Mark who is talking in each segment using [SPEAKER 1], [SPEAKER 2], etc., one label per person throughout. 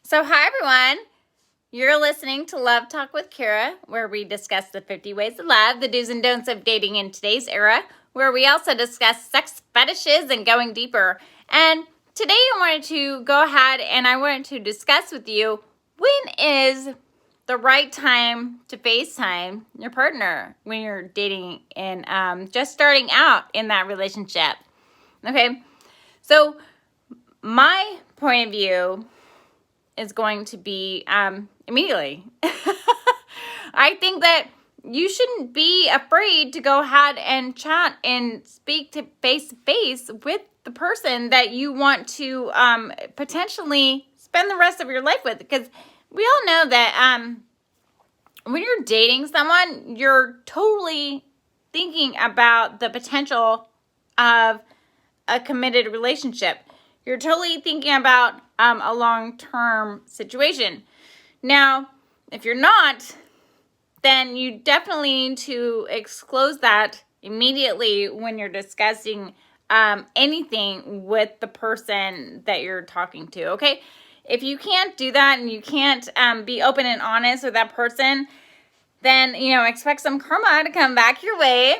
[SPEAKER 1] So hi everyone, you're listening to Love Talk with Kira, where we discuss the 50 ways of love, the do's and don'ts of dating in today's era, where we also discuss sex fetishes and going deeper. And today I wanted to go ahead and I wanted to discuss with you, when is the right time to FaceTime your partner when you're dating and just starting out in that relationship. Okay, so my point of view is going to be immediately. I think that you shouldn't be afraid to go ahead and chat and speak to face with the person that you want to potentially spend the rest of your life with, because we all know that when you're dating someone, you're totally thinking about the potential of a committed relationship. You're totally thinking about a long-term situation. Now, if you're not, then you definitely need to disclose that immediately when you're discussing anything with the person that you're talking to, okay? If you can't do that and you can't be open and honest with that person, then, expect some karma to come back your way,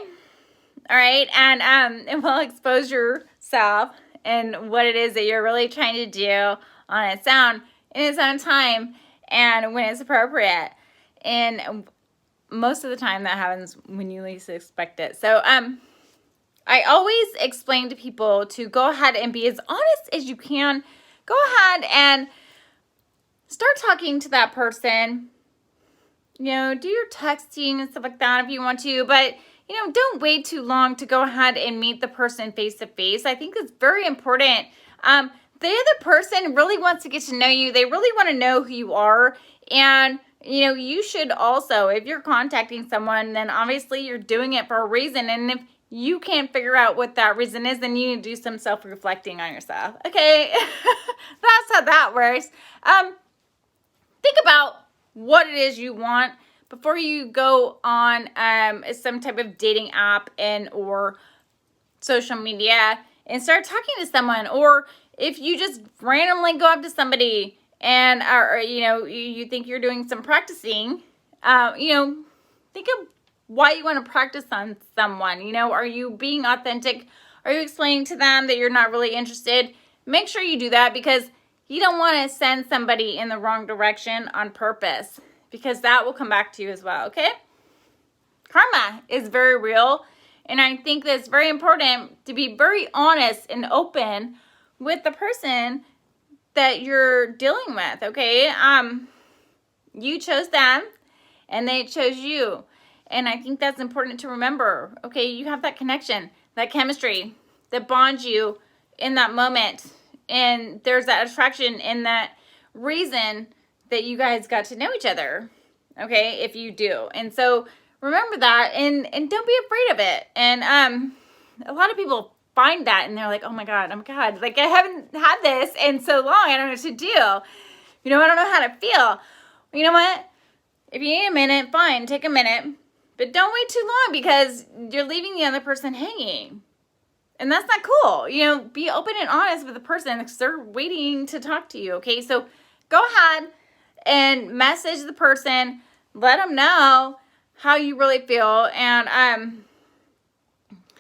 [SPEAKER 1] all right? And it will expose yourself and what it is that you're really trying to do on its own, in its own time, and when it's appropriate. And most of the time that happens when you least expect it. So I always explain to people to go ahead and be as honest as you can. Go ahead and start talking to that person. Do your texting and stuff like that if you want to, but don't wait too long to go ahead and meet the person face to face. I think it's very important. The other person really wants to get to know you. They really want to know who you are. And, you should also, if you're contacting someone, then obviously you're doing it for a reason. And if you can't figure out what that reason is, then you need to do some self-reflecting on yourself. Okay? That's how that works. Think about what it is you want before you go on some type of dating app or social media and start talking to someone. Or if you just randomly go up to somebody and you think you're doing some practicing, think of why you want to practice on someone. Are you being authentic? Are you explaining to them that you're not really interested? Make sure you do that, because you don't want to send somebody in the wrong direction on purpose, because that will come back to you as well, okay? Karma is very real, and I think that it's very important to be very honest and open with the person that you're dealing with, okay? You chose them, and they chose you, and I think that's important to remember, okay? You have that connection, that chemistry that bonds you in that moment, and there's that attraction and that reason that you guys got to know each other, okay, if you do. And so remember that, and don't be afraid of it. And a lot of people find that, and they're like, oh my God, like, I haven't had this in so long, I don't know what to do. I don't know how to feel. You know what? If you need a minute, fine, take a minute. But don't wait too long, because you're leaving the other person hanging. And that's not cool. Be open and honest with the person, because they're waiting to talk to you, okay? So go ahead and message the person. Let them know how you really feel. And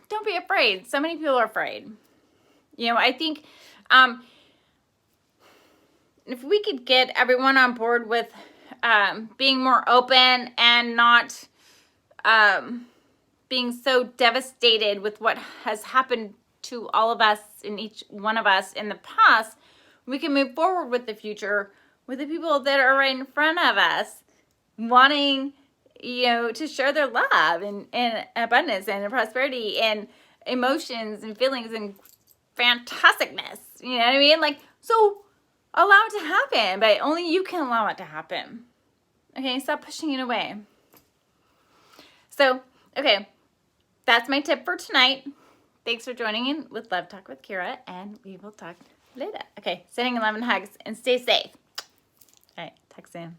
[SPEAKER 1] don't be afraid. So many people are afraid. I think if we could get everyone on board with being more open and not being so devastated with what has happened to all of us and each one of us in the past, we can move forward with the future with the people that are right in front of us, wanting, to share their love and abundance and prosperity and emotions and feelings and fantasticness. You know what I mean? So allow it to happen, but only you can allow it to happen. Okay, stop pushing it away. So, okay, that's my tip for tonight. Thanks for joining in with Love Talk with Kira, and we will talk later. Okay, sending 11 hugs and stay safe. All right, talk soon.